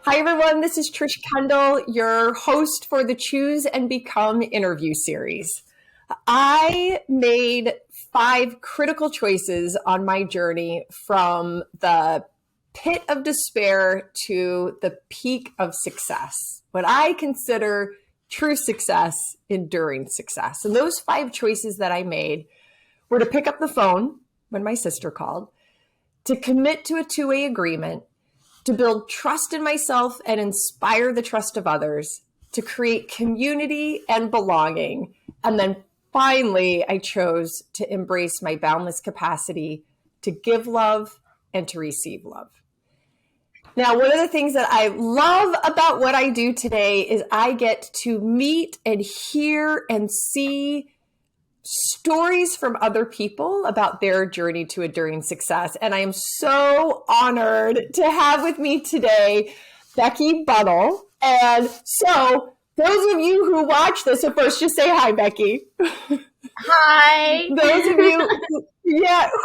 Hi, everyone. This is Trish Kendall, your host for the Choose and Become interview series. I made 5 critical choices on my journey from the pit of despair to the peak of success, what I consider true success, enduring success. And those 5 choices that I made were to pick up the phone when my sister called, to commit to a 2-way agreement, to build trust in myself and inspire the trust of others, to create community and belonging. And then finally, I chose to embrace my boundless capacity to give love and to receive love. Now, one of the things that I love about what I do today is I get to meet and hear and see stories from other people about their journey to enduring success. And I am so honored to have with me today Becky Bunnell. And so those of you who watch this, so first just say hi, Becky. Hi. Those of you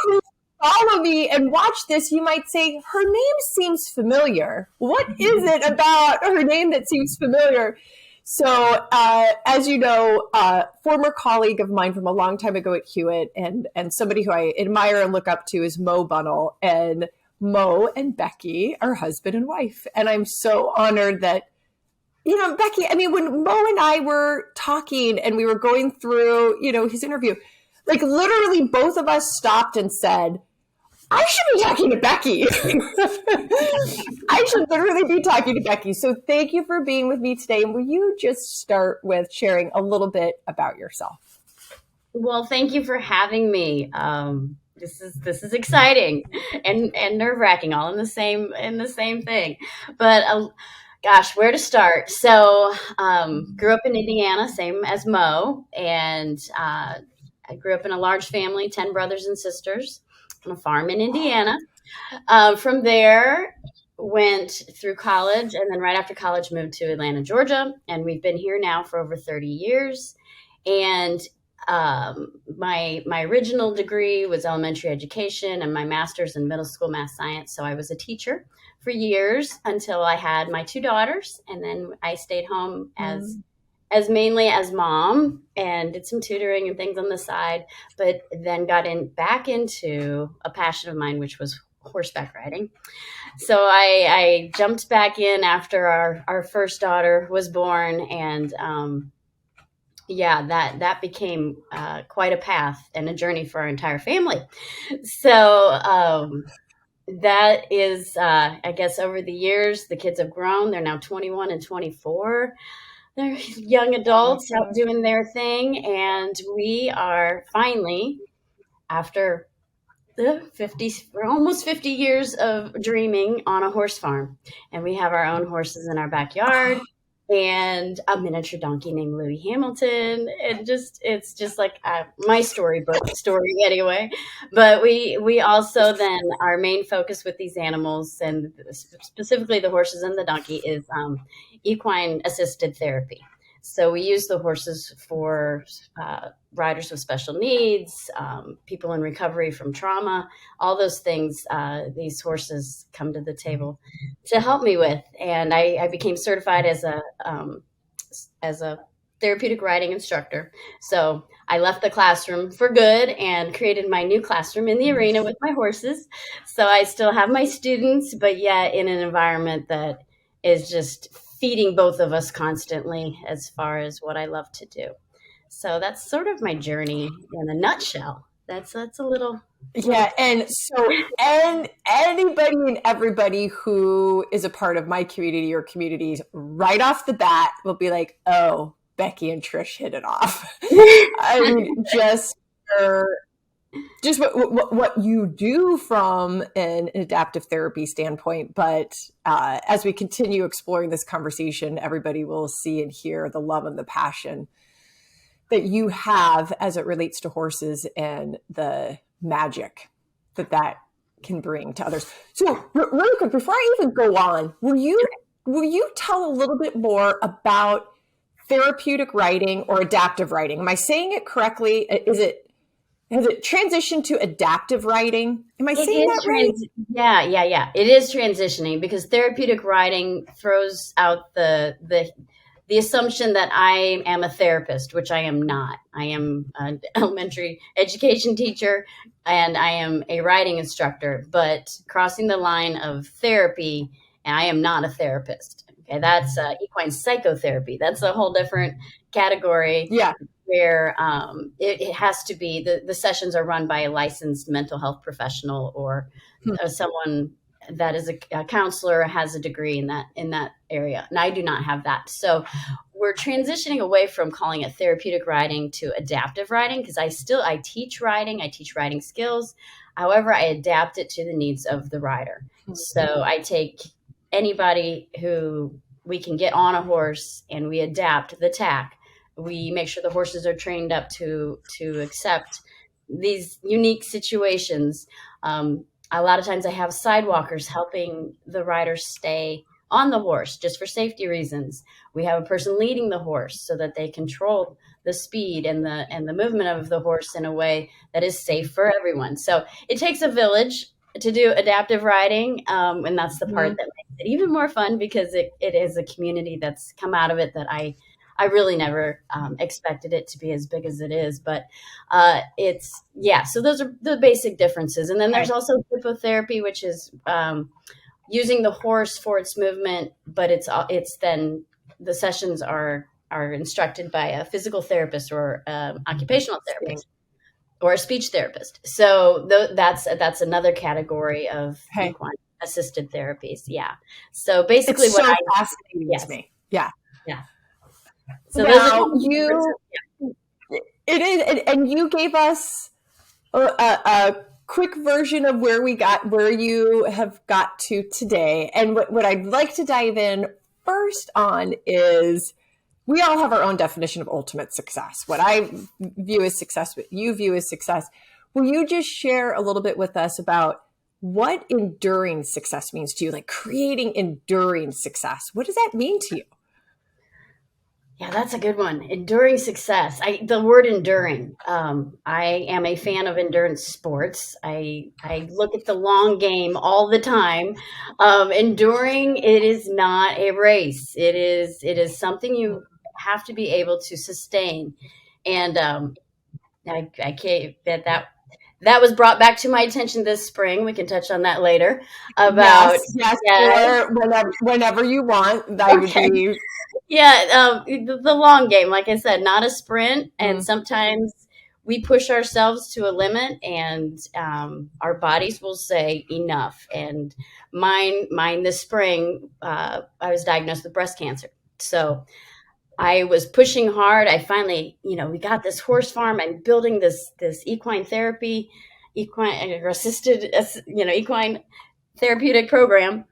who follow me and watch this, you might say, her name seems familiar. What is it about her name that seems familiar? So, as you know, former colleague of mine from a long time ago at Hewitt and somebody who I admire and look up to is Mo Bunnell. And Mo and Becky are husband and wife. And I'm so honored that, Becky, when Mo and I were talking and we were going through, his interview, like literally both of us stopped and said, I should be talking to Becky. I should literally be talking to Becky. So thank you for being with me today. And will you just start with sharing a little bit about yourself? Well, thank you for having me. This is exciting and nerve-wracking, all in the same thing. But gosh, where to start? So grew up in Indiana, same as Mo, and I grew up in a large family, 10 brothers and sisters, on a farm in Indiana. From there, went through college, and then right after college moved to Atlanta, Georgia, and we've been here now for over 30 years. And my original degree was elementary education, and my master's in middle school math science. So I was a teacher for years until I had my 2 daughters, and then I stayed home as mainly as mom and did some tutoring and things on the side, but then got back into a passion of mine, which was horseback riding. So I jumped back in after our first daughter was born, and that became quite a path and a journey for our entire family. So that is, I guess, over the years, the kids have grown. They're now 21 and 24. They're young adults out doing their thing. And we are finally, after we're almost 50 years of dreaming, on a horse farm. And we have our own horses in our backyard and a miniature donkey named Louis Hamilton. It's just like my storybook story anyway. But we also then, our main focus with these animals, and specifically the horses and the donkey, is equine assisted therapy. So we use the horses for riders with special needs, people in recovery from trauma, all those things. These horses come to the table to help me with. And I became certified as a therapeutic riding instructor. So I left the classroom for good and created my new classroom in the arena with my horses. So I still have my students, but yet in an environment that is just feeding both of us constantly as far as what I love to do. So that's sort of my journey in a nutshell. That's a little. Yeah. And so, and anybody and everybody who is a part of my community or communities right off the bat will be like, oh, Becky and Trish hit it off. I mean, just what you do from an adaptive therapy standpoint. But as we continue exploring this conversation, everybody will see and hear the love and the passion that you have as it relates to horses and the magic that can bring to others. So really quick, before I even go on, will you tell a little bit more about therapeutic writing or adaptive writing? Am I saying it correctly? Is it Has it transitioned to adaptive riding? Am I It saying is that right? yeah. It is transitioning because therapeutic riding throws out the assumption that I am a therapist, which I am not. I am an elementary education teacher and I am a riding instructor, but crossing the line of therapy, I am not a therapist. Okay, that's equine psychotherapy. That's a whole different category Yeah. where it has to be the sessions are run by a licensed mental health professional or someone that is a counselor, has a degree in that area, and I do not have that. So we're transitioning away from calling it therapeutic riding to adaptive riding, because I teach riding, I teach riding skills. However, I adapt it to the needs of the rider. So I take anybody who we can get on a horse and we adapt the tack. We make sure the horses are trained up to accept these unique situations. A lot of times I have sidewalkers helping the rider stay on the horse just for safety reasons. We have a person leading the horse so that they control the speed and the movement of the horse in a way that is safe for everyone. So it takes a village to do adaptive riding, and that's the part that makes it even more fun, because it is a community that's come out of it that I really never expected it to be as big as it is. But it's, yeah, so those are the basic differences. And then there's also hippotherapy, which is using the horse for its movement, but it's then the sessions are instructed by a physical therapist or occupational therapist or a speech therapist. So that's another category of equine assisted therapies. Yeah. So basically, it's so fascinating to me. Yeah. Yeah. So now, those are it is, and you gave us a quick version of where you have got to today. And what I'd like to dive in first on is, we all have our own definition of ultimate success. What I view as success, what you view as success. Will you just share a little bit with us about what enduring success means to you? Like creating enduring success. What does that mean to you? Yeah, that's a good one. Enduring success. The word enduring. I am a fan of endurance sports. I look at the long game all the time. Enduring, it is not a race. It is something you have to be able to sustain. And I can't that was brought back to my attention this spring. We can touch on that later. About yes, or whenever you want. That would be. Yeah, the long game, like I said, not a sprint. And sometimes we push ourselves to a limit, and our bodies will say enough. And mine this spring, I was diagnosed with breast cancer. So I was pushing hard. I finally, we got this horse farm. I'm building this equine therapy, equine assisted, equine therapeutic program,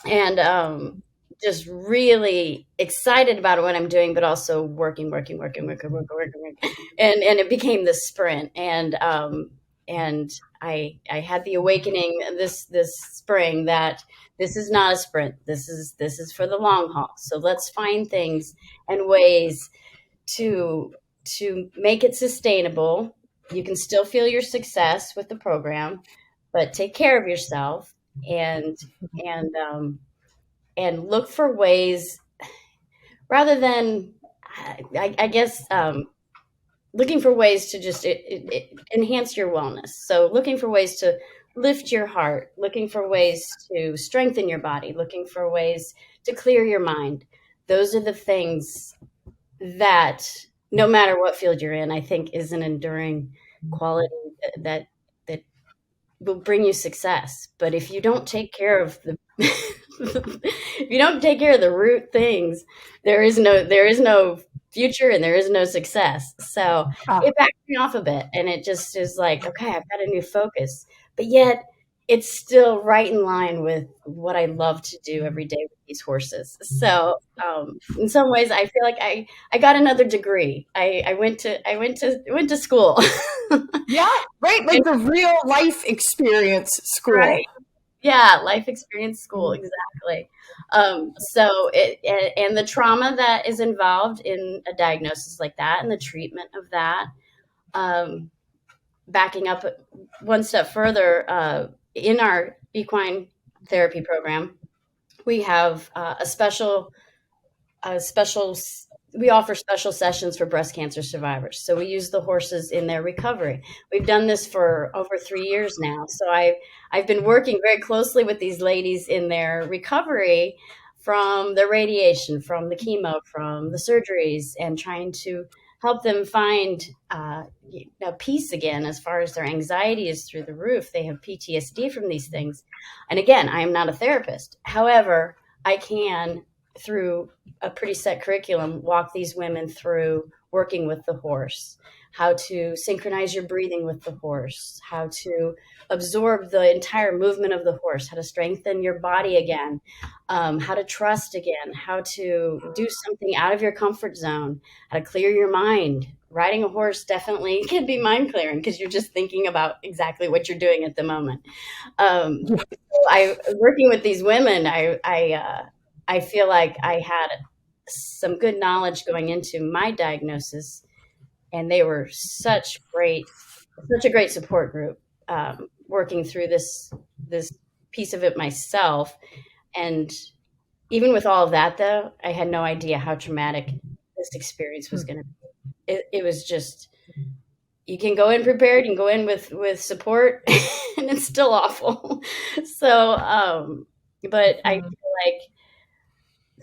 and just really excited about what I'm doing, but also working, and it became this sprint. And I had the awakening this spring that this is not a sprint. This is for the long haul. So let's find things and ways to make it sustainable. You can still feel your success with the program, but take care of yourself and and and look for ways, rather than I guess looking for ways to just enhance your wellness. So looking for ways to lift your heart, looking for ways to strengthen your body, looking for ways to clear your mind. Those are the things that, no matter what field you're in, I think is an enduring quality that will bring you success. But if you don't take care of the if you don't take care of the root things, there is no future and there is no success. So it backed me off a bit, and it just is like, okay, I've got a new focus, but yet it's still right in line with what I love to do every day with these horses. So in some ways, I feel like I got another degree. I went to school. Yeah, right. Like the real life experience school. Right. Yeah, life experience school, exactly. So and the trauma that is involved in a diagnosis like that and the treatment of that, backing up one step further, in our equine therapy program, we have a special we offer special sessions for breast cancer survivors. So we use the horses in their recovery. We've done this for over 3 years now. So I've been working very closely with these ladies in their recovery from the radiation, from the chemo, from the surgeries, and trying to help them find peace again as far as their anxiety is through the roof. They have PTSD from these things. And again, I am not a therapist. However, I can, through a pretty set curriculum, walk these women through working with the horse, how to synchronize your breathing with the horse, how to absorb the entire movement of the horse, how to strengthen your body again, how to trust again, how to do something out of your comfort zone, how to clear your mind. Riding a horse definitely can be mind clearing because you're just thinking about exactly what you're doing at the moment. Working with these women, I feel like I had some good knowledge going into my diagnosis, and they were such a great support group, working through this piece of it myself. And even with all of that, though, I had no idea how traumatic this experience was going to be. It was just, you can go in prepared, you can go in with support, and it's still awful. So, but I feel like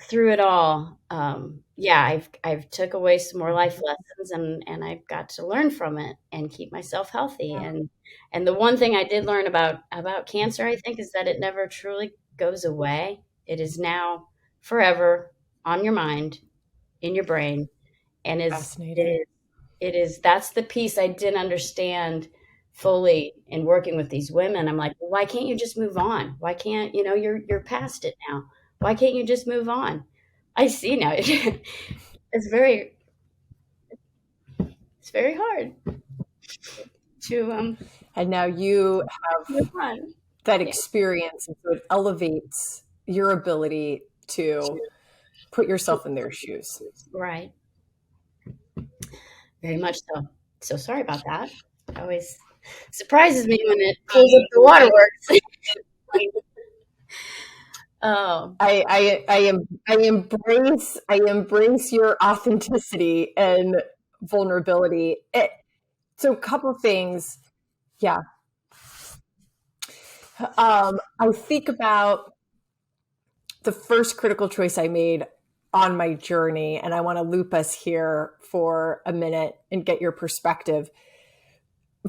through it all, I've took away some more life lessons, and I've got to learn from it and keep myself healthy. And the one thing I did learn about cancer, I think, is that it never truly goes away. It is now forever on your mind, in your brain, and that's the piece I didn't understand fully in working with these women. I'm like, well, why can't you just move on? Why can't, you're past it now. Why can't you just move on? I see now. It's very hard to and now you have that experience, and so it elevates your ability to put yourself in their shoes. Right. Very much so. So sorry about that. It always surprises me when it pulls up the waterworks. Oh, I embrace your authenticity and vulnerability. So a couple things. Yeah. I think about the first critical choice I made on my journey, and I want to loop us here for a minute and get your perspective.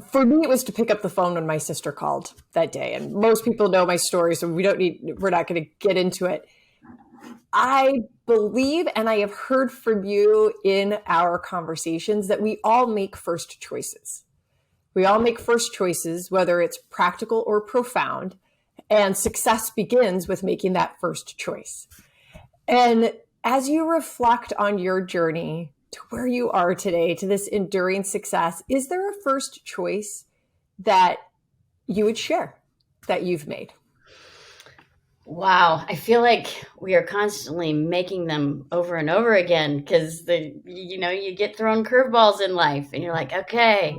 For me, it was to pick up the phone when my sister called that day. And most people know my story, so we're not going to get into it. I believe, and I have heard from you in our conversations, that we all make first choices. We all make first choices, whether it's practical or profound, and success begins with making that first choice. And as you reflect on your journey to where you are today, to this enduring success, is there a first choice that you would share that you've made? Wow. I feel like we are constantly making them over and over again because you get thrown curveballs in life and you're like, okay,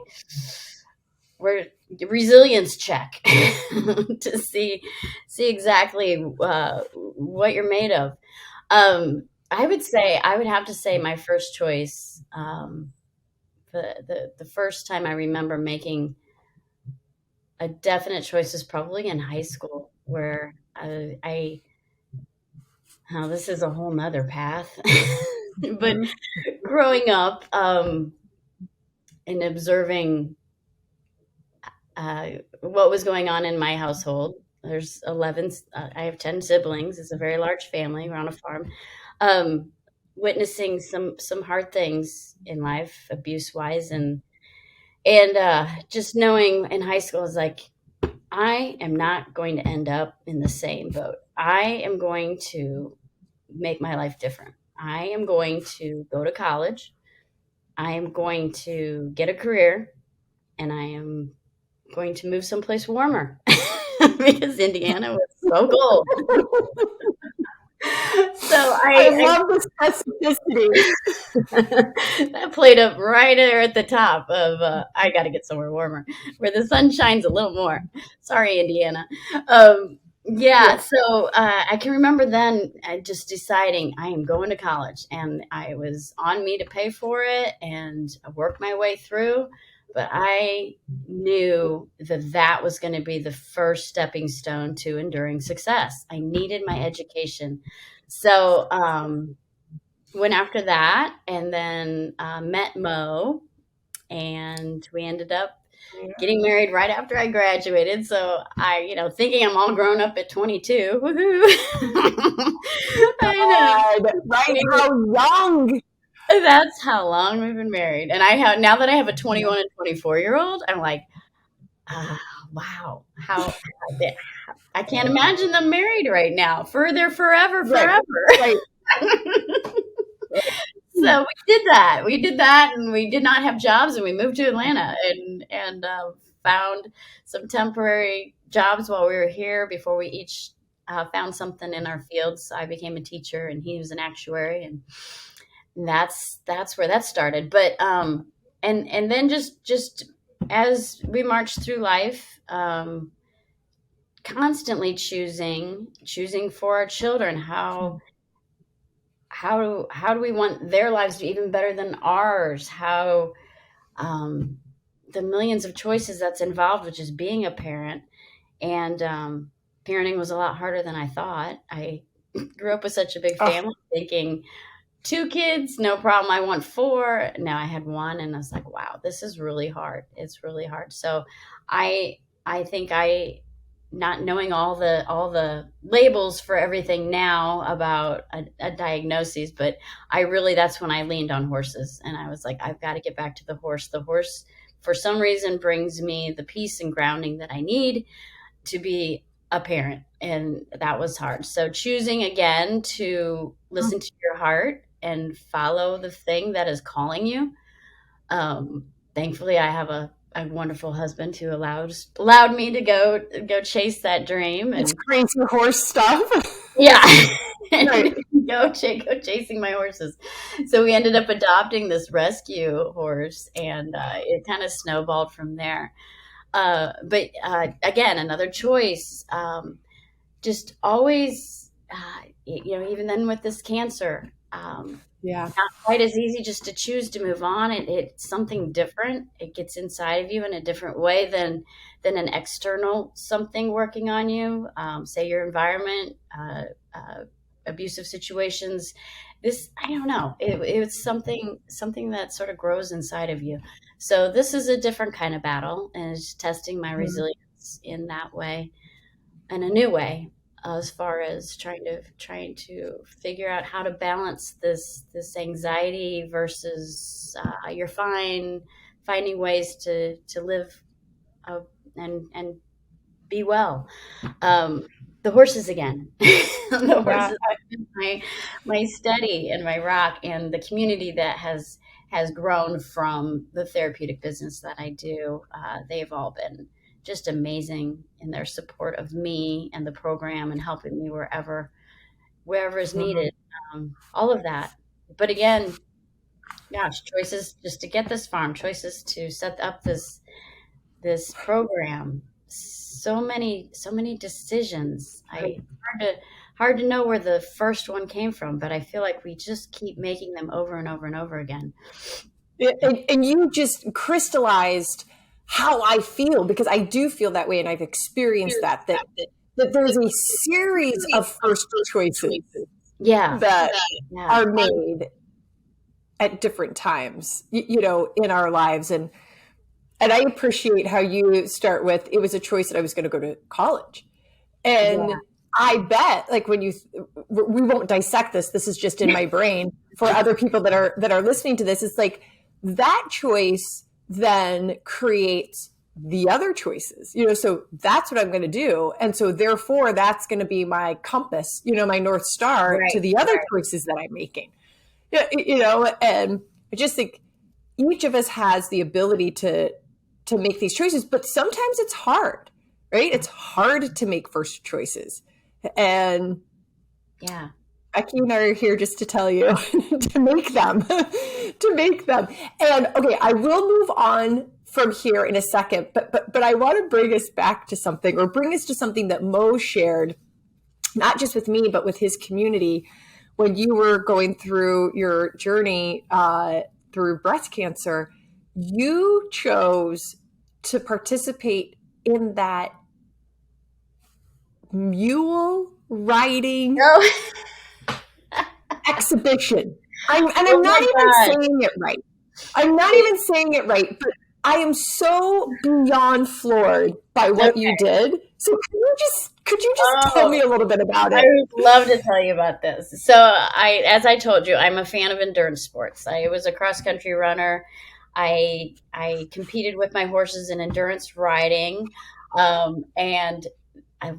we're resilience check to see exactly what you're made of. I would have to say my first choice, the first time I remember making a definite choice was probably in high school, where this is a whole nother path, but growing up and observing what was going on in my household. There's 11, I have 10 siblings. It's a very large family. We're on a farm. Witnessing some hard things in life, abuse-wise, and just knowing in high school, I was like, I am not going to end up in the same boat. I am going to make my life different. I am going to go to college. I am going to get a career, and I am going to move someplace warmer because Indiana was so cold. So I love the specificity. that played up right there at the top of I got to get somewhere warmer where the sun shines a little more. Sorry, Indiana. Yeah, Yeah. so I can remember then just deciding I am going to college, and I was on me to pay for it and work my way through. But I knew that that was going to be the first stepping stone to enduring success. I needed my education. So went after that, and then met Mo, and we ended up getting married right after I graduated. So thinking I'm all grown up at 22. Woohoo! I God, right? How young? That's how long we've been married. And now that I have a 21 and 24-year-old, I'm like, wow, how I can't imagine them married right now. Forever, Right. forever. Right. So we did that, and we did not have jobs, and we moved to Atlanta and found some temporary jobs while we were here before we each found something in our fields. I became a teacher, and he was an actuary, and that's where that started. But and then just as we marched through life, constantly choosing for our children how do we want their lives to be even better than ours? How the millions of choices that's involved with just being a parent, and parenting was a lot harder than I thought. I grew up with such a big family, thinking 2 kids, no problem. I want 4. Now I had 1, and I was like, wow, this is really hard. It's really hard. So I think not knowing all the labels for everything now about a diagnosis, but that's when I leaned on horses, and I was like, I've got to get back to the horse. The horse, for some reason, brings me the peace and grounding that I need to be a parent, and that was hard. So choosing again to listen to your heart and follow the thing that is calling you. Thankfully, I have a wonderful husband who allowed me to go chase that dream, and it's crazy horse stuff. Yeah, right. go chasing my horses. So we ended up adopting this rescue horse, and it kind of snowballed from there. But again, another choice. Just always, even then with this cancer. Yeah. Not quite as easy just to choose to move on. It's something different. It gets inside of you in a different way than an external something working on you. Say your environment, abusive situations. I don't know. It's something that sort of grows inside of you. So this is a different kind of battle, and it's testing my resilience in that way, in a new way, as far as trying to figure out how to balance this anxiety versus you're finding ways to live and be well. The horses again. The horses are my study and my rock, and the community that has grown from the therapeutic business that I do. They've all been just amazing in their support of me and the program, and helping me wherever is needed. All of that. But again, gosh, choices just to get this farm, choices to set up this program. So many decisions. Hard to know where the first one came from, but I feel like we just keep making them over and over and over again. And you just crystallized how I feel, because I do feel that way, and I've experienced that there's a series of first choices that are made at different times, in our lives. And I appreciate how you start with, it was a choice that I was going to go to college. And I bet, like, when we won't dissect this. This is just in my brain for other people that are listening to this. It's like that choice then creates the other choices, so that's what I'm going to do. And so therefore that's going to be my compass, my North Star to the other choices that I'm making, and I just think each of us has the ability to make these choices, but sometimes it's hard, right? It's hard to make first choices. And Becky and I are here just to tell you to make them, to make them. And okay, I will move on from here in a second, but I want to bring us back to something, or bring us to something that Mo shared, not just with me, but with his community when you were going through your journey through breast cancer. You chose to participate in that mule riding Oh, exhibition. And oh I'm not my even God. saying it right. I'm not even saying it right, but I am so beyond floored by what you Okay. did. So could you just tell me Oh, a little bit about I it? would love to tell you about this. So as I told you, I'm a fan of endurance sports. I was a cross country runner. I competed with my horses in endurance riding, and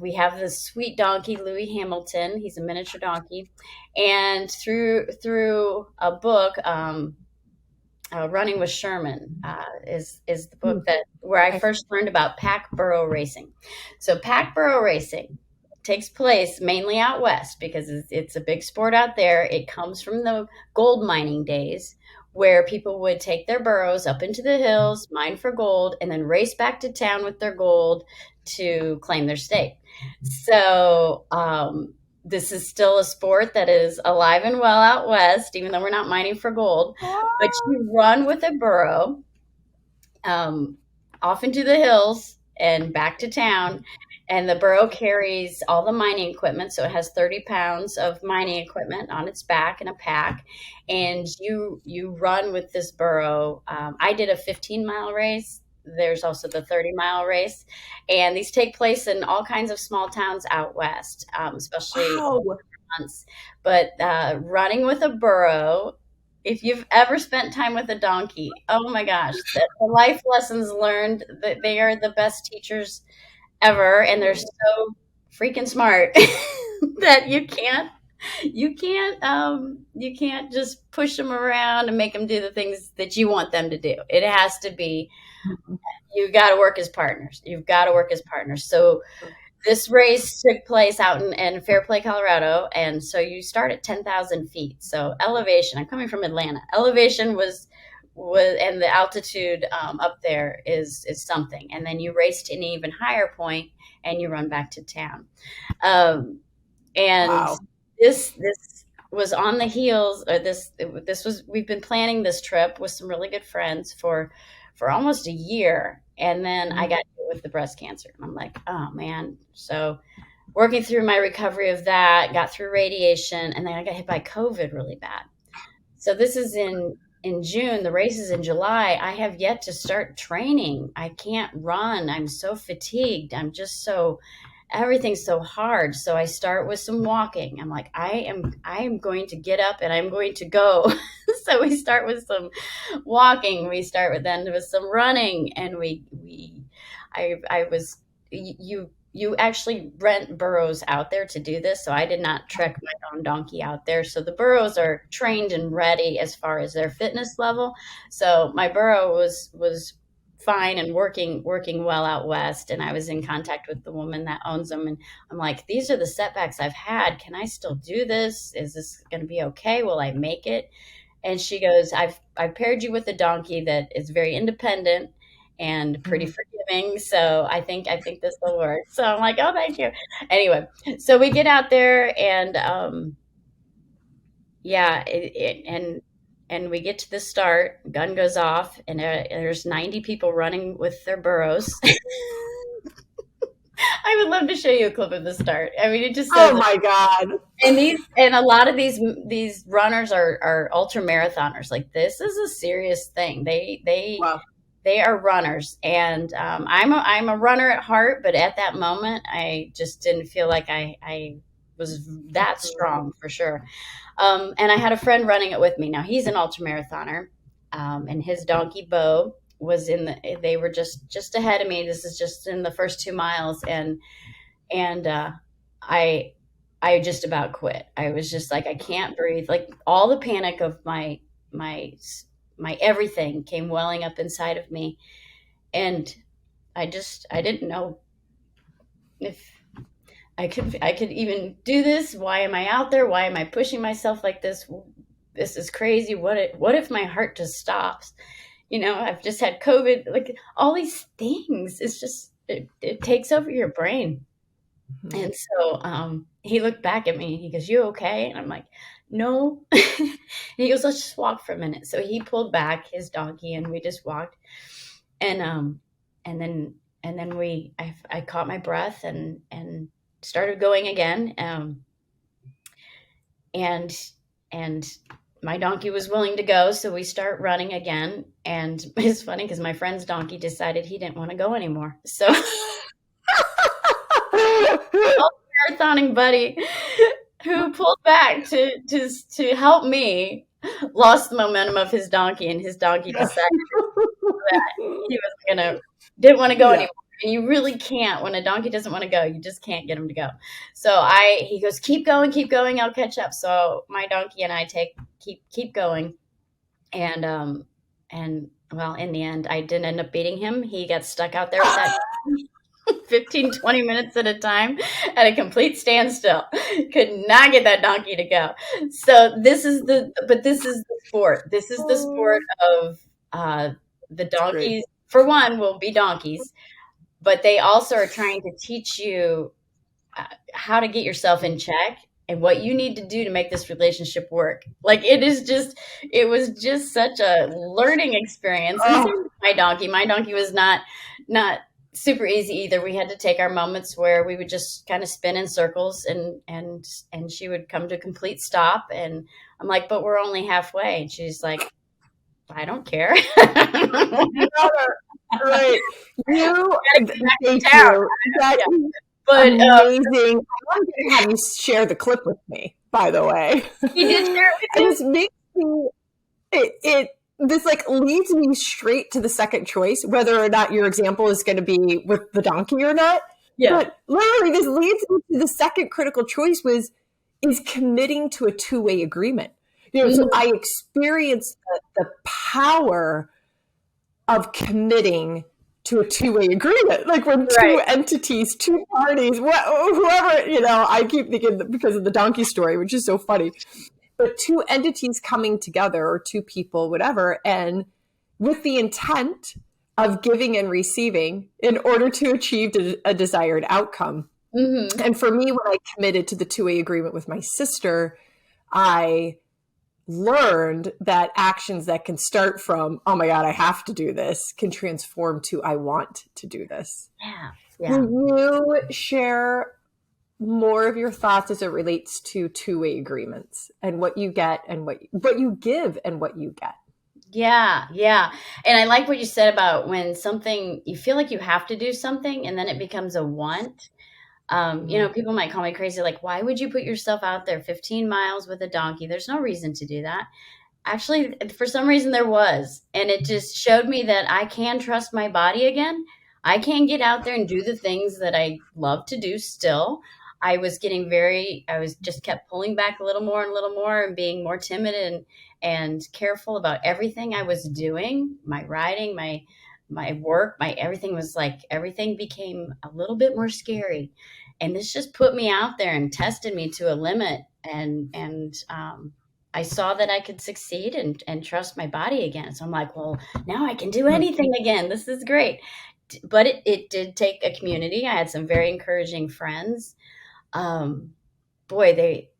we have this sweet donkey, Louis Hamilton. He's a miniature donkey, and through a book, Running with Sherman is the book that where I Okay. first learned about pack burro racing. So pack burro racing takes place mainly out west because it's a big sport out there. It comes from the gold mining days where people would take their burros up into the hills, mine for gold, and then race back to town with their gold to claim their stake. So this is still a sport that is alive and well out west, even though we're not mining for gold. But you run with a burro um, off into the hills and back to town. And the burro carries all the mining equipment. So it has 30 pounds of mining equipment on its back in a pack. And you run with this burro. I did a 15-mile race. There's also the 30-mile race. And these take place in all kinds of small towns out west, especially Wow. months. But running with a burro, if you've ever spent time with a donkey, oh my gosh, the life lessons learned, that they are the best teachers ever, and they're so freaking smart that you can't just push them around and make them do the things that you want them to do. It has to be, you got to work as partners. You've got to work as partners. So this race took place out in Fairplay, Colorado, and so you start at 10,000 feet. So elevation. I'm coming from Atlanta. Elevation was and the altitude up there is something. And then you race to an even higher point, and you run back to town. Um, and Wow. this was on the heels, or this was, we've been planning this trip with some really good friends for almost a year, and then I got hit with the breast cancer, and I'm like, oh man. So working through my recovery of that, got through radiation, and then I got hit by COVID really bad. So this is in June. The race is in July. I have yet to start training. I can't run. I'm so fatigued. I'm just so, everything's so hard. So I start with some walking. I'm like, I am going to get up and I'm going to go. So we start with some walking. We start with some running, and I was, you actually rent burros out there to do this. So I did not trek my own donkey out there. So the burros are trained and ready as far as their fitness level. So my burro was fine and working well out west. And I was in contact with the woman that owns them. And I'm like, these are the setbacks I've had. Can I still do this? Is this going to be okay? Will I make it? And she goes, I've paired you with a donkey that is very independent and pretty forgiving. So I think this will work. So I'm like, oh, thank you. Anyway, so we get out there, and yeah, and we get to the start. Gun goes off, and there's 90 people running with their burros. I would love to show you a clip of the start. I mean, it just says, Oh my God. and a lot of these runners are ultra marathoners. Like, this is a serious thing. Wow. They are runners, and I'm a runner at heart, but at that moment, I just didn't feel like I was that strong for sure. And I had a friend running it with me. Now he's an ultramarathoner, and his donkey Bo was in the. They were just ahead of me. This is just in the first 2 miles, and I I just about quit. I was just like, I can't breathe. Like, all the panic of my my everything came welling up inside of me, and I didn't know if I could even do this. Why am I out there? Why am I pushing myself like this? This is crazy. What if my heart just stops? I've just had COVID, like all these things. It's just, it takes over your brain. Mhm. And so he looked back at me. He goes, "You okay?" And I'm like, "No." And he goes, "Let's just walk for a minute." So he pulled back his donkey and we just walked. And and then I caught my breath and started going again. And and my donkey was willing to go, so we start running again. And it's funny because my friend's donkey decided he didn't want to go anymore. So marathoning buddy who pulled back to help me lost the momentum of his donkey, and his donkey decided that he was didn't want to go Yeah. anymore. And you really can't, when a donkey doesn't want to go, you just can't get him to go. So he goes, keep going, I'll catch up. So my donkey and I keep going. And well, in the end, I didn't end up beating him. He got stuck out there with that 15, 20 minutes at a time at a complete standstill. Could not get that donkey to go. So this is the sport. This is the sport of the donkeys. Great. For one, will be donkeys, but they also are trying to teach you how to get yourself in check and what you need to do to make this relationship work. Like it was just such a learning experience. And same with my donkey. My donkey was not super easy either. We had to take our moments where we would just kind of spin in circles and she would come to a complete stop. And I'm like, "But we're only halfway." And she's like, "I don't care." Right. Thank town. you. That Yeah. is But amazing. I'm going to have you share the clip with me, by the way. he did share it with And you. this makes me, this like leads me straight to the second choice, whether or not your example is going to be with the donkey or not. Yeah. But literally, this leads me to the second critical choice is committing to a two-way agreement. So I experienced the power of committing to a two-way agreement. Like when two entities, two parties, whoever, I keep thinking because of the donkey story, which is so funny, but two entities coming together or two people, whatever, and with the intent of giving and receiving in order to achieve a desired outcome. Mm-hmm. And for me, when I committed to the two-way agreement with my sister, I learned that actions that can start from, "Oh my God, I have to do this," can transform to, "I want to do this." Yeah. Can you share more of your thoughts as it relates to two-way agreements and what you get and what you give and what you get? Yeah. And I like what you said about when something, you feel like you have to do something and then it becomes a want. People might call me crazy. Like, why would you put yourself out there 15 miles with a donkey? There's no reason to do that. Actually, for some reason there was. And it just showed me that I can trust my body again. I can get out there and do the things that I love to do still. I was just kept pulling back a little more and being more timid and careful about everything I was doing. My riding, my work, my everything was like, everything became a little bit more scary. And this just put me out there and tested me to a limit. And I saw that I could succeed and trust my body again. So I'm like, well, now I can do anything again. This is great. But it did take a community. I had some very encouraging friends. Boy, they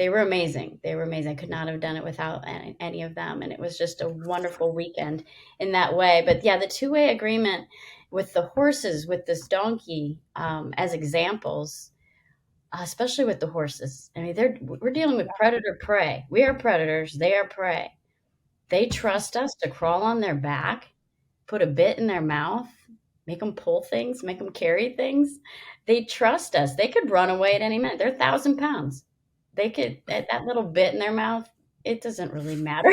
were amazing. They were amazing. I could not have done it without any of them. And it was just a wonderful weekend in that way. But yeah, the two-way agreement with the horses, with this donkey, as examples, especially with the horses. I mean, we're dealing with predator prey. We are predators. They are prey. They trust us to crawl on their back, put a bit in their mouth, make them pull things, make them carry things. They trust us. They could run away at any minute. They're 1,000 pounds. They could, that little bit in their mouth, it doesn't really matter.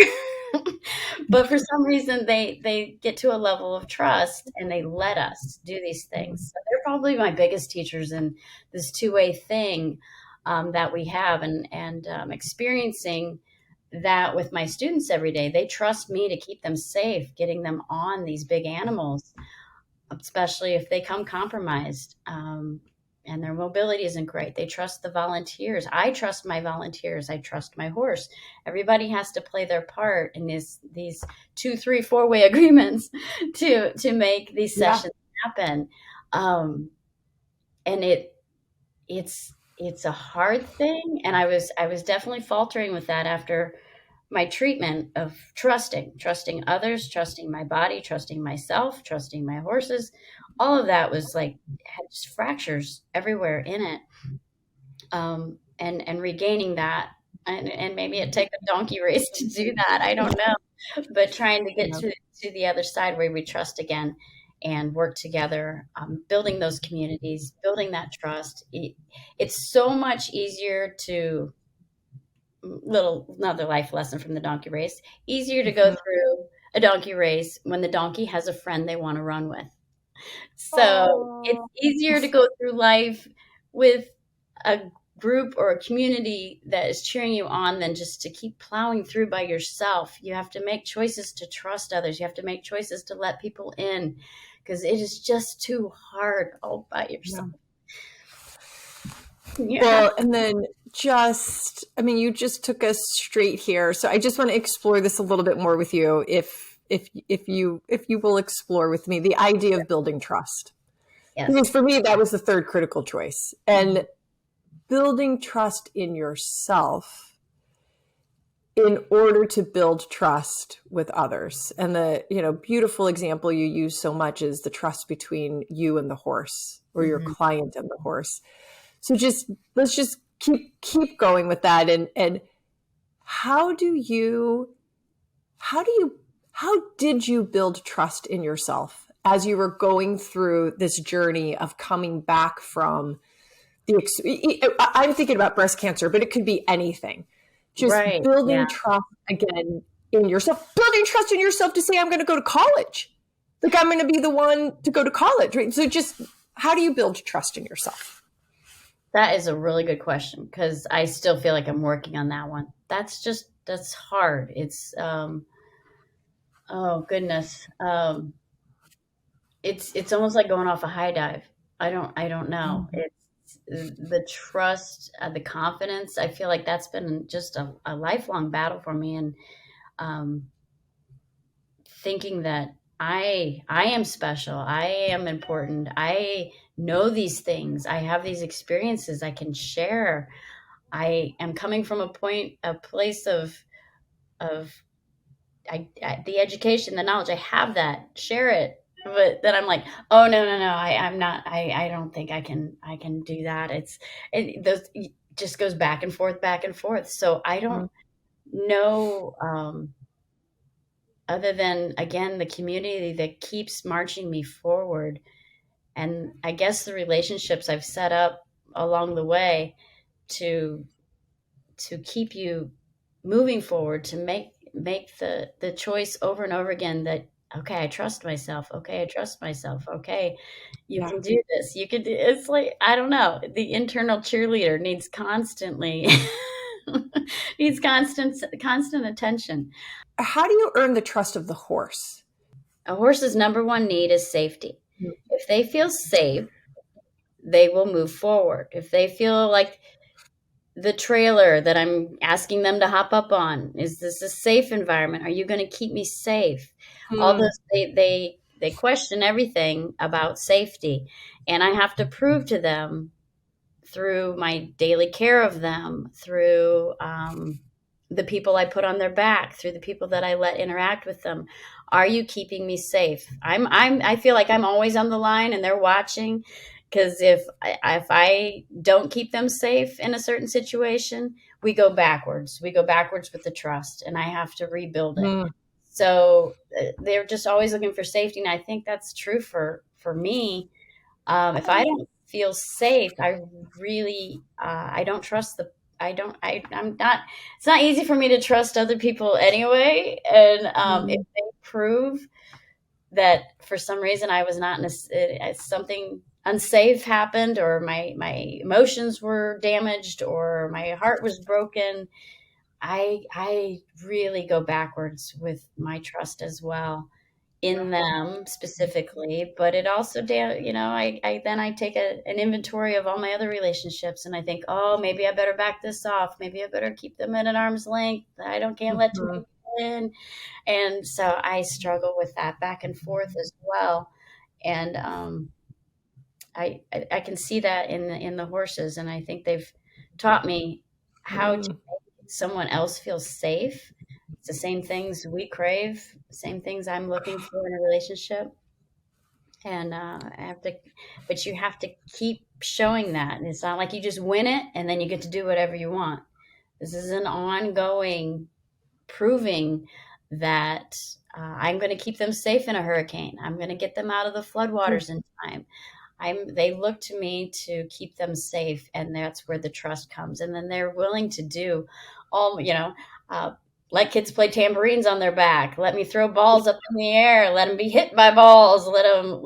But for some reason, they get to a level of trust and they let us do these things. So they're probably my biggest teachers in this two-way thing that we have, and experiencing that with my students every day. They trust me to keep them safe, getting them on these big animals. especially if they come compromised, and their mobility isn't great. They trust the volunteers. I trust my volunteers. I trust my horse. Everybody has to play their part in these 2, 3, 4 way agreements to make these Yeah. sessions happen. And it's a hard thing, and I was definitely faltering with that after my treatment of trusting others, trusting my body, trusting myself, trusting my horses. All of that was like had just fractures everywhere in it. And regaining that, and maybe it take a donkey race to do that. I don't know, but trying to get Yeah. to the other side where we trust again and work together, building those communities, building that trust. It's so much easier to little another life lesson from the donkey race. Easier to go Mhm. through a donkey race when the donkey has a friend they want to run with. So it's Oh. easier to go through life with a group or a community that is cheering you on than just to keep plowing through by yourself. You have to make choices to trust others. You have to make choices to let people in because it is just too hard all by Yeah. yourself. Yeah. Well, and then I mean, you just took us straight here. So I just want to explore this a little bit more with you, if you will explore with me the idea of building trust. Yes. Because for me, that was the third critical choice. And building trust in yourself in order to build trust with others. And the, beautiful example you use so much is the trust between you and the horse, or your Mhm. client and the horse. So let's just keep going with that. And how did you build trust in yourself as you were going through this journey of coming back from I'm thinking about breast cancer, but it could be anything. Just Right. Yeah. building trust again in yourself, building trust in yourself to say, I'm going to go to college. Like, I'm going to be the one to go to college, right? So just how do you build trust in yourself? That is a really good question because I still feel like I'm working on that one. That's hard. Oh goodness. It's almost like going off a high dive. I don't know. Mhm. It's the trust, the confidence. I feel like that's been just a lifelong battle for me, and um, thinking that I am special. I am important. I know these things. I have these experiences I can share. I am coming from a place of the education, the knowledge. I have that. Share it. But then I'm like, oh no. I'm not. I don't think I can do that. It just goes back and forth, back and forth. So I don't know. Other than again the community that keeps marching me forward, and I guess the relationships I've set up along the way to keep you moving forward, to make the choice over and over again that okay, I trust myself. Okay, I trust myself. Okay, you Yeah. can do this. You can do it's like I don't know. The internal cheerleader needs constantly needs constant attention. How do you earn the trust of the horse? A horse's number one need is safety. If they feel safe, they will move forward. If they feel like the trailer that I'm asking them to hop up on, is this a safe environment? Are you going to keep me safe? All Hmm. those they question everything about safety, and I have to prove to them through my daily care of them, through the people I put on their back, through the people that I let interact with them. Are you keeping me safe? I feel like I'm always on the line and they're watching because if I don't keep them safe in a certain situation, we go backwards. We go backwards with the trust, and I have to rebuild it. Hmm. So they're just always looking for safety, and I think that's true for me. If I don't feel safe, I really I don't trust the I don't I'm not it's not easy for me to trust other people anyway. And if Hmm. they prove that for some reason I was not in something unsafe happened, or my emotions were damaged, or my heart was broken, I really go backwards with my trust as well in them specifically, but it also, I take an inventory of all my other relationships, and I think, oh, maybe I better back this off. Maybe I better keep them at an arm's length. Can't let too Mhm. many people in. And so I struggle with that back and forth as well. And I can see that in the horses, and I think they've taught me how to Mm. make someone else feel safe. It's the same things we crave, same things I'm looking for in a relationship. And but you have to keep showing that. And it's not like you just win it and then you get to do whatever you want. This is an ongoing proving that I'm going to keep them safe in a hurricane. I'm going to get them out of the floodwaters in time. They look to me to keep them safe, and that's where the trust comes. And then they're willing to do all, uh, let kids play tambourines on their back, let me throw balls up in the air, let them be hit by balls, let them,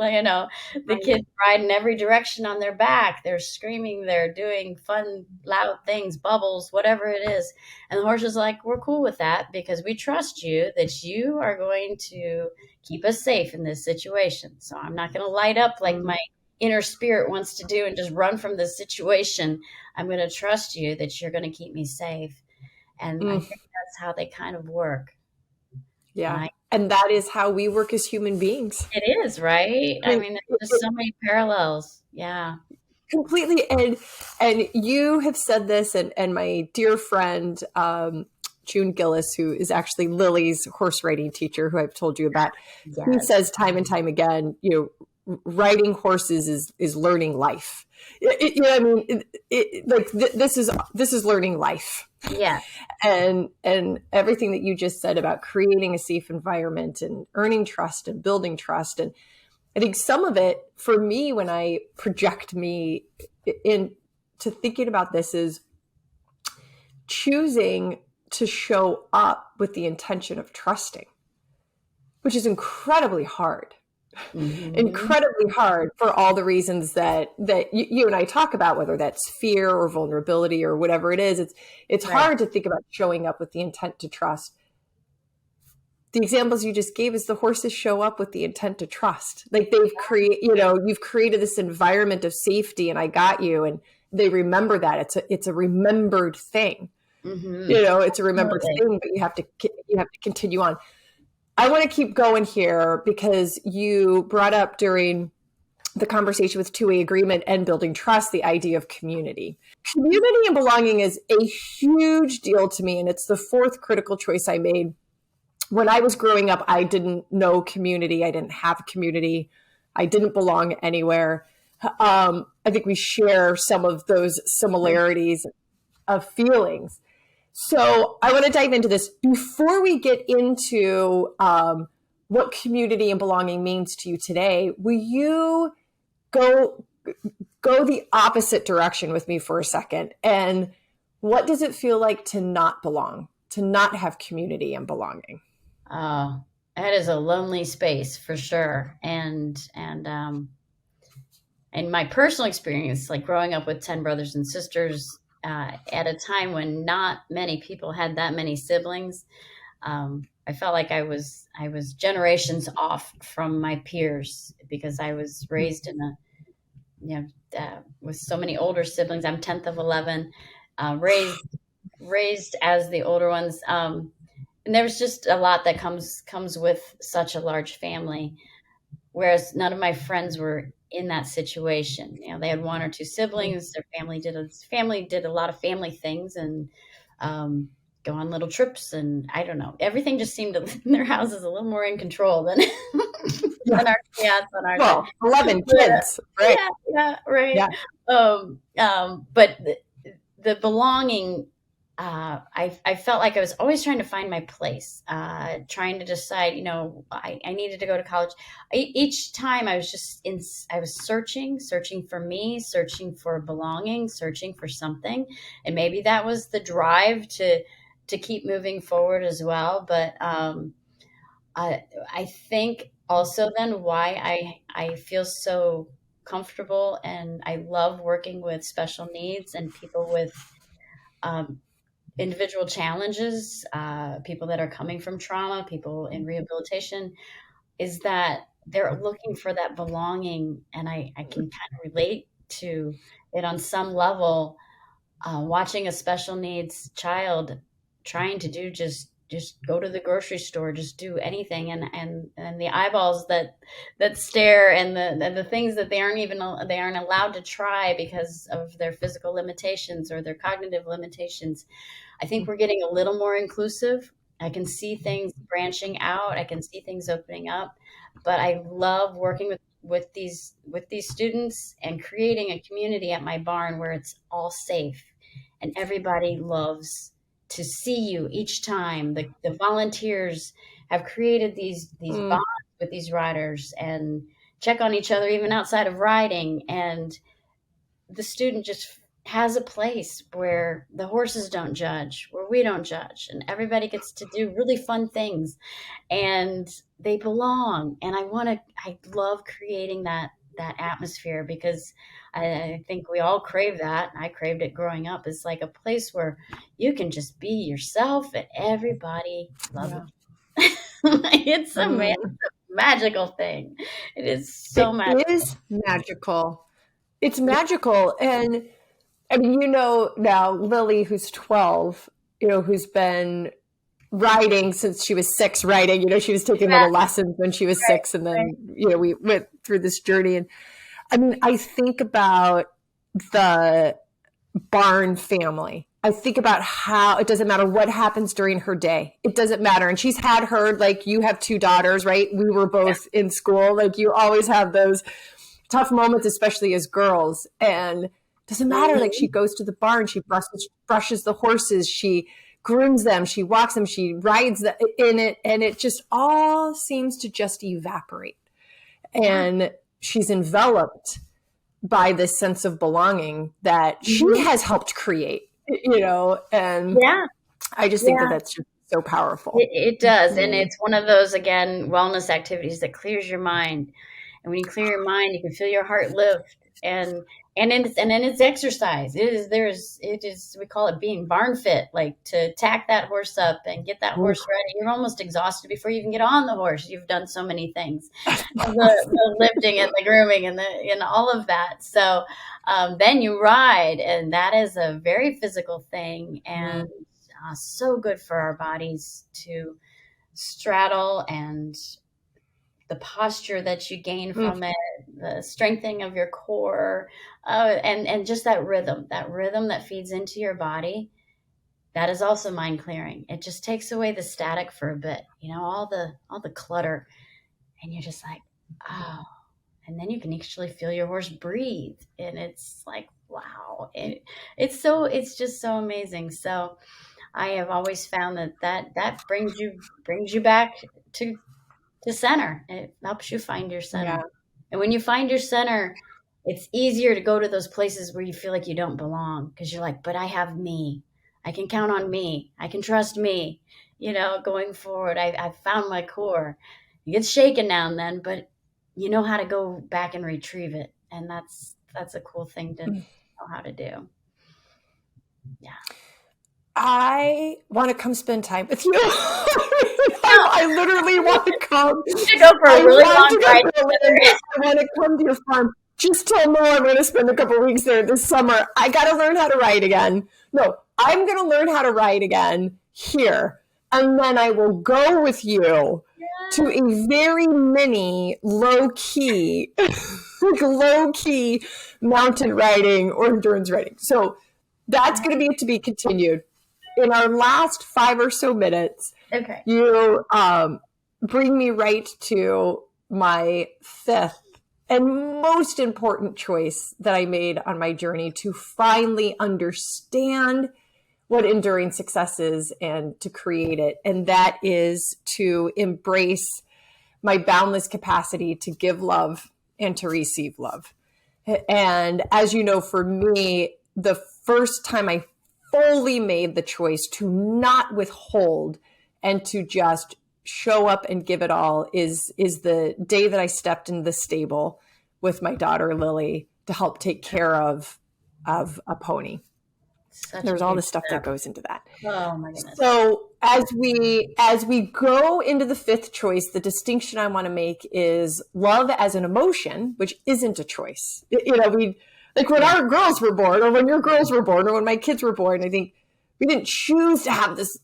the Right. kids ride in every direction on their back. They're screaming, they're doing fun, loud things, bubbles, whatever it is. And the horse is like, we're cool with that because we trust you that you are going to keep us safe in this situation. So I'm not going to light up like Mm. my inner spirit wants to do and just run from this situation. I'm going to trust you that you're going to keep me safe. And I Mm. think that's how they kind of work. And Yeah. And that is how we work as human beings. it is, right? I I mean, mean, there's just so many parallels. Yeah. completely. And you have said this, and my dear friend, June Gillis, who is actually Lily's horse riding teacher, who I've told you about, he Yes. says time and time again, riding horses is learning life. I mean, this is learning life. Yeah. And everything that you just said about creating a safe environment and earning trust and building trust. And I think some of it for me, when I project me into thinking about this, is choosing to show up with the intention of trusting, which is Hmm. incredibly hard for all the reasons that you and I talk about, whether that's fear or vulnerability or whatever it is. It's Right. hard to think about showing up with the intent to trust. The examples you just gave is the horses show up with the intent to trust. Like you've created this environment of safety, and I got you, and they remember that. It's a remembered thing. Hmm. It's a remembered Absolutely. thing, but you have to continue on. I want to keep going here because you brought up during the conversation with two-way agreement and building trust the idea of community. Community and belonging is a huge deal to me, and it's the fourth critical choice I made. When I was growing up, I didn't know community. I didn't have community. I didn't belong anywhere. I think we share some of those similarities of feelings. So I want to dive into this. Before we get into what community and belonging means to you today, will you go go the opposite direction with me for a second? And what does it feel like to not belong, to not have community and belonging? Oh, that is a lonely space for sure. And my personal experience, like growing up with 10 brothers and sisters, at a time when not many people had that many siblings, I felt like I was generations off from my peers because I was raised in a with so many older siblings. I'm 10th of 11, raised as the older ones. And there was just a lot that comes with such a large family, whereas none of my friends were in that situation. They had one or two siblings. Their family did a lot of family things, and um, go on little trips, and I don't know. Everything just seemed to in their houses a little more in control than Yeah. than our on our side. Well, 11 But kids, right? yeah, yeah, right. Yeah. But the belonging, I felt like I was always trying to find my place, trying to decide, I needed to go to college. Each time I was searching for me, searching for belonging, searching for something. And maybe that was the drive to keep moving forward as well. But I think also then why I feel so comfortable and I love working with special needs and people with um, individual challenges, people that are coming from trauma, people in rehabilitation, is that they're looking for that belonging. And I can kind of relate to it on some level, watching a special needs child trying to do just go to the grocery store, just do anything, and the eyeballs that stare, and the things that they aren't allowed to try because of their physical limitations or their cognitive limitations. I think we're getting a little more inclusive. I can see things branching out. I can see things opening up. But I love working with these students and creating a community at my barn where it's all safe and everybody loves to see you each time. The volunteers have created these bonds with these riders and check on each other even outside of riding. And the student just has a place where the horses don't judge, where we don't judge, and everybody gets to do really fun things, and they belong. And I love creating that atmosphere, because I think we all crave that. I craved it growing up. It's like a place where you can just be yourself and everybody loves it. It's a magical thing. It is so magical. It is magical. It's magical. And I mean, now Lily, who's 12, who's been riding since she was 6, riding, she was taking little lessons when she was 6. And then, we went through this journey. And I mean, I think about the barn family. I think about how it doesn't matter what happens during her day. It doesn't matter. And she's had her, like, you have 2 daughters, right? We were both in school. Like, you always have those tough moments, especially as girls. And it doesn't matter. Like, she goes to the barn, she brushes the horses, she grooms them, she walks them, she rides in it. And it just all seems to just evaporate. And she's enveloped by this sense of belonging that she has helped create, and I just think that that's just so powerful. It does. And it's one of those, again, wellness activities that clears your mind. And when you clear your mind, you can feel your heart lift. And then it's exercise. It is, we call it being barn fit, like to tack that horse up and get that horse ready. You're almost exhausted before you even get on the horse. You've done so many things, the lifting and the grooming and all of that. So then you ride, and that is a very physical thing, and so good for our bodies to straddle, and the posture that you gain from it, the strengthening of your core, and just that rhythm that feeds into your body. That is also mind clearing. It just takes away the static for a bit, all the clutter, and you're just like, oh, and then you can actually feel your horse breathe, and it's like, wow, it's just so amazing. So I have always found that brings you back to center. It helps you find your center. Yeah. And when you find your center, it's easier to go to those places where you feel like you don't belong, because you're like, but I have me. I can count on me. I can trust me. Going forward, I've found my core. It gets shaken now and then, but you know how to go back and retrieve it. And that's a cool thing to know how to do. Yeah. I want to come spend time with you. I literally want to come. To go for a really long ride. I want to come to your farm. Just tell Mo I'm going to spend a couple of weeks there this summer. I got to learn how to ride again. No, I'm going to learn how to ride again here. And then I will go with you to a very mini, low-key mountain riding or endurance riding. So that's going to be continued. In our last 5 or so minutes, you bring me right to my 5th and most important choice that I made on my journey to finally understand what enduring success is and to create it. And that is to embrace my boundless capacity to give love and to receive love. And as you know, for me, the first time I fully made the choice to not withhold and to just show up and give it all is the day that I stepped in the stable with my daughter Lily to help take care of a pony. Such a There's all huge the stuff that step. goes into that. Oh my goodness. So as we go into the fifth choice, the distinction I want to make is love as an emotion, which isn't a choice. We like when our girls were born, or when your girls were born, or when my kids were born, I think we didn't choose to have this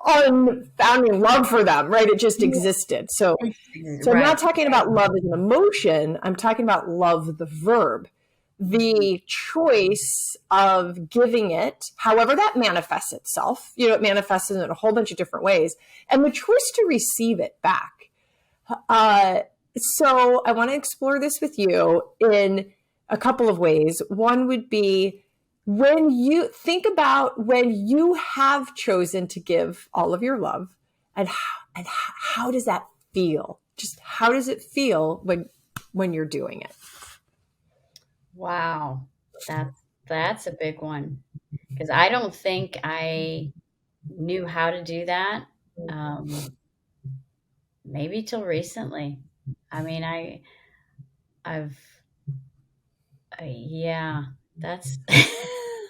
unfounding love for them, right? It just existed. So I'm Right. not talking about love as an emotion. I'm talking about love, the verb, the choice of giving it, however that manifests itself. It manifests in a whole bunch of different ways, and the choice to receive it back. So I want to explore this with you in a couple of ways. One would be when you think about when you have chosen to give all of your love, and how does that feel? Just how does it feel when you're doing it? Wow. That's a big one, because I don't think I knew how to do that. Maybe till recently. I mean, I've, yeah, that's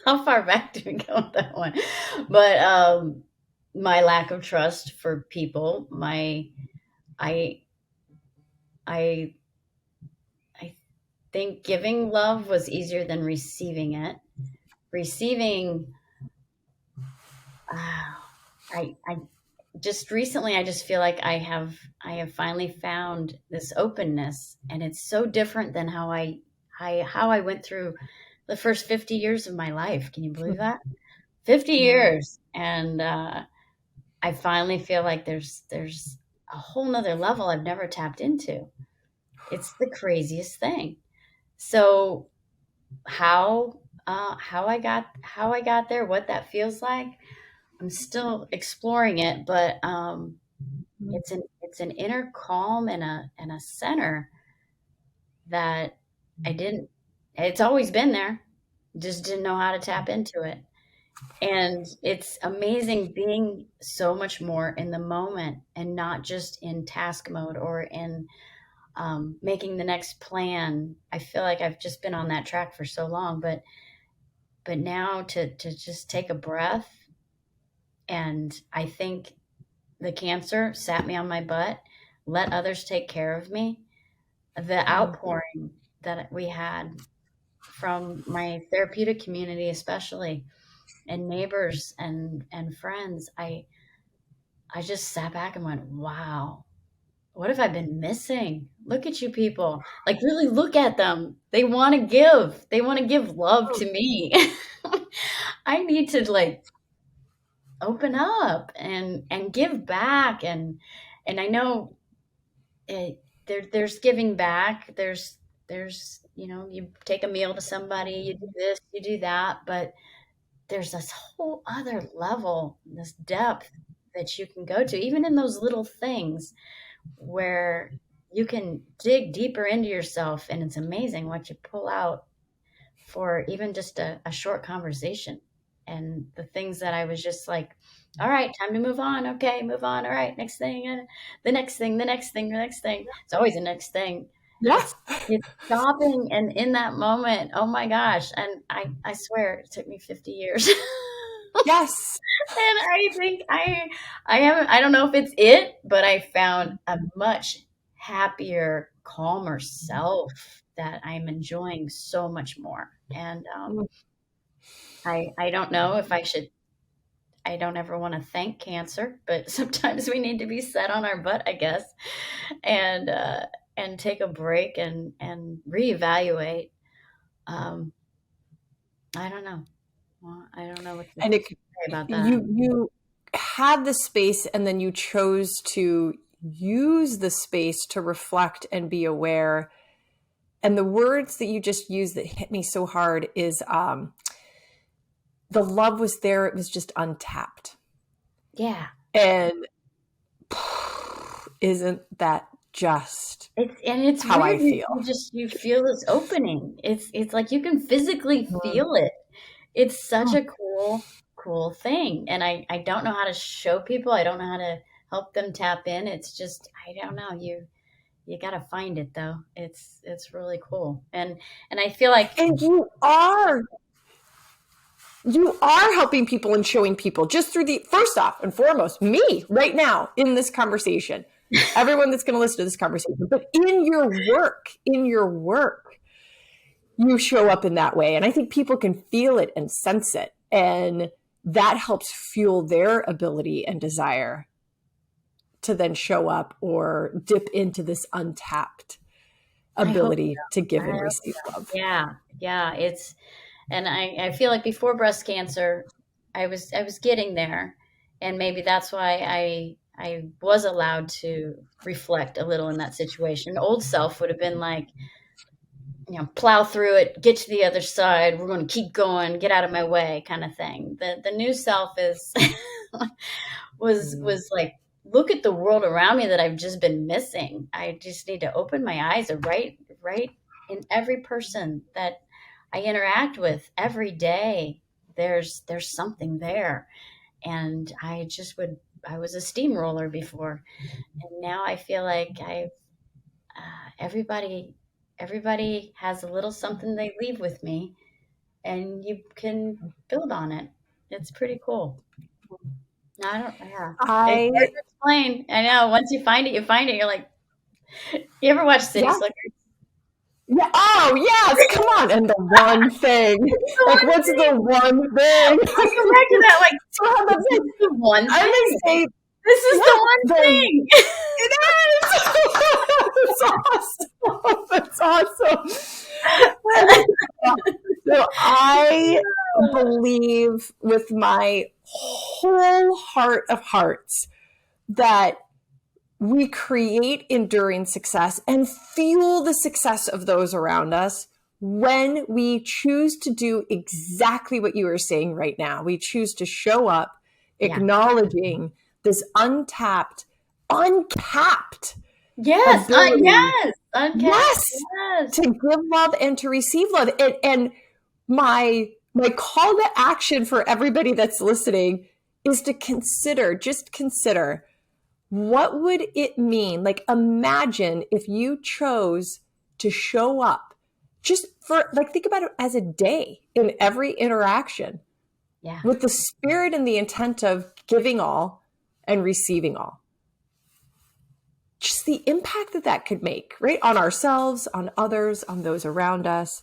how far back do we go with that one? But my lack of trust for people, I, I, I think giving love was easier than receiving it. Receiving, uh, I just recently, I just feel like I have finally found this openness, and it's so different than how I went through the first 50 years of my life. Can you believe that? 50 years. And I finally feel like there's a whole nother level I've never tapped into. It's the craziest thing. So how I got there, what that feels like, I'm still exploring it, but it's an inner calm and a center that I didn't. It's always been there, just didn't know how to tap into it. And it's amazing being so much more in the moment and not just in task mode or in making the next plan. I feel like I've just been on that track for so long, but now to just take a breath. And I think the cancer sat me on my butt, let others take care of me. The outpouring that we had from my therapeutic community, especially, and neighbors and friends, I just sat back and went, wow, what have I been missing? Look at you people. Like, really look at them. They want to give. They want to give love to me. I need to, like, open up and give back. And I know there's giving back. There's you take a meal to somebody, you do this, you do that, but there's this whole other level, this depth that you can go to, even in those little things where you can dig deeper into yourself. And it's amazing what you pull out for even just a short conversation. And the things that I was just like, all right, time to move on. Okay, move on. All right, next thing, and the next thing, the next thing, the next thing. It's always the next thing. Yeah. It's stopping, and in that moment, oh my gosh. And I swear it took me 50 years. Yes. And I think I haven't, I don't know if it's it, but I found a much happier, calmer self that I'm enjoying so much more. And I don't know if I should. I don't ever want to thank cancer, but sometimes we need to be set on our butt, I guess, and take a break and reevaluate. Um, I don't know. Well, I don't know what to And say about that. you had the space, and then you chose to use the space to reflect and be aware. And the words that you just used that hit me so hard is the love was there, it was just untapped. Yeah. And isn't that just It's how I weird. You, feel? you just you feel this opening. It's like you can physically feel it. It's such a cool thing. And I don't know how to show people. I don't know how to help them tap in. It's just, I don't know. You got to find it though. It's really cool. And I feel like And you are. You are helping people and showing people just through first off and foremost, me right now in this conversation, everyone that's going to listen to this conversation, but in your work, you show up in that way. And I think people can feel it and sense it. And that helps fuel their ability and desire to then show up or dip into this untapped ability to give and receive love. Yeah. And I feel like before breast cancer, I was getting there, and maybe that's why I was allowed to reflect a little in that situation. Old self would have been like, plow through it, get to the other side. We're going to keep going, get out of my way, kind of thing. The new self is was like, look at the world around me that I've just been missing. I just need to open my eyes, right in every person that I interact with every day. There's something there, and I was a steamroller before, and now I feel like everybody has a little something they leave with me, and you can build on it. It's pretty cool. I don't. Yeah, it's hard to explain. I know. Once you find it, You're like, you ever watch City Slickers? Yeah. Oh, yes. Come on. And the one thing. What's the one thing? I come back to that. Like, this is the one thing. This is the one thing. It is. That's awesome. So I believe with my whole heart of hearts that we create enduring success and fuel the success of those around us when we choose to do exactly what you are saying right now. We choose to show up, acknowledging this uncapped yes, uncapped, to give love and to receive love. And my call to action for everybody that's listening is to consider what would it mean? Like, imagine if you chose to show up just for, think about it as a day in every interaction with the spirit and the intent of giving all and receiving all. Just the impact that could make, right? On ourselves, on others, on those around us.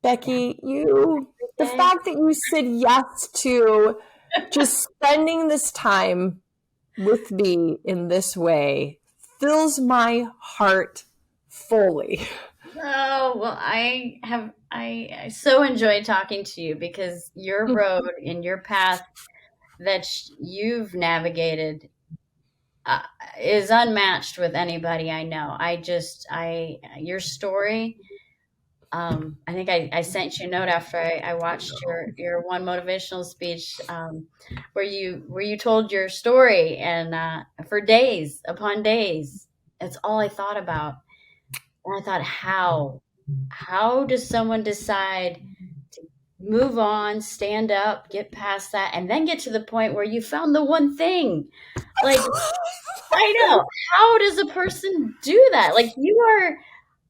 Becky, the fact that you said yes to just spending this time with me in this way fills my heart fully. Oh, well, I so enjoy talking to you, because your road and your path that you've navigated is unmatched with anybody I know. Your story, I think I sent you a note after I watched your one motivational speech, where you told your story, and for days upon days, that's all I thought about. And I thought, how does someone decide to move on, stand up, get past that, and then get to the point where you found the one thing? Like, I know. How does a person do that? Like, you are,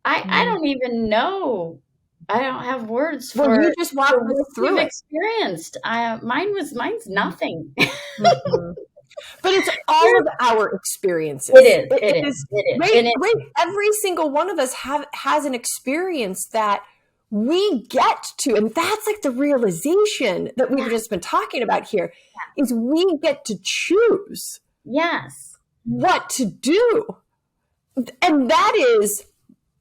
I don't even know. I don't have words for you just walked us through it. Experienced. Mine's nothing. But it's all of our experiences. It is. Right. Every single one of us has an experience that we get to, and that's like the realization that we've just been talking about here, is we get to choose. Yes. What to do. And that is,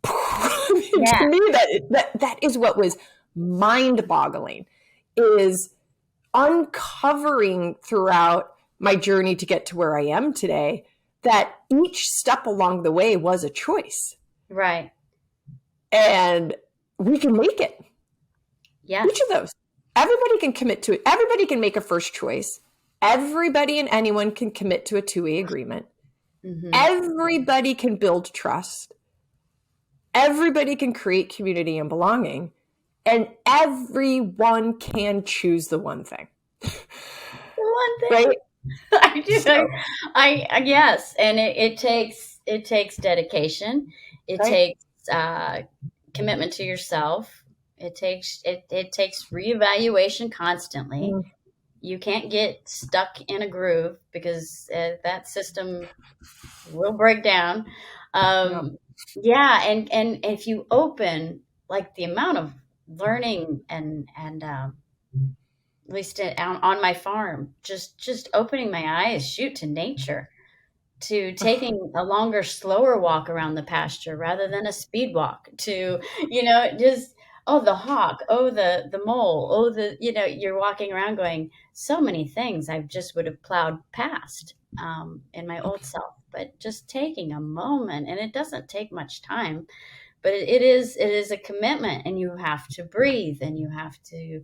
to me, that is what was mind-boggling, is uncovering throughout my journey to get to where I am today, that each step along the way was a choice. Right. And we can make it. Yeah. Each of those. Everybody can commit to it. Everybody can make a first choice. Everybody and anyone can commit to a two-way agreement. Mm-hmm. Everybody can build trust. Everybody can create community and belonging. And everyone can choose the one thing. The one thing. Right? I do. So, yes, and it takes dedication. It takes commitment to yourself. It takes reevaluation constantly. Mm. You can't get stuck in a groove because that system will break down. Yep. Yeah, and if you open, like, the amount of learning and at least on my farm, just opening my eyes, shoot, to nature, to taking a longer, slower walk around the pasture rather than a speed walk, to, just, oh, the hawk, oh, the mole, oh, you're walking around going, so many things I just would have plowed past in my old self. But just taking a moment, and it doesn't take much time, but it is a commitment, and you have to breathe, and you have to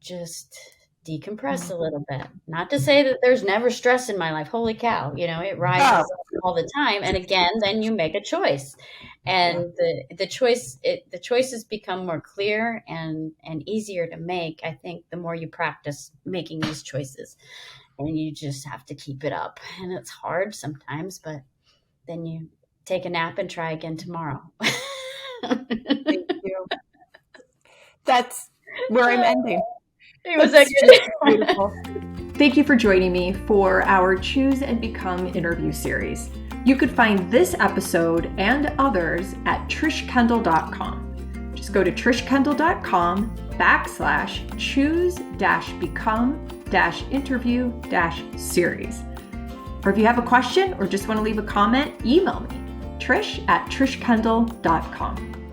just decompress a little bit. Not to say that there's never stress in my life. Holy cow, it rises Oh, up all the time. And again, then you make a choice. yeah. And the choices become more clear and easier to make, I think, the more you practice making these choices. And you just have to keep it up. And it's hard sometimes, but then you take a nap and try again tomorrow. Thank you. That's where I'm ending. Was that That's just good? beautiful. Thank you for joining me for our Choose and Become interview series. You could find this episode and others at trishkendall.com. Just go to trishkendall.com/choose-become-interview-series. Or if you have a question or just want to leave a comment, email me, trish@trishkendall.com.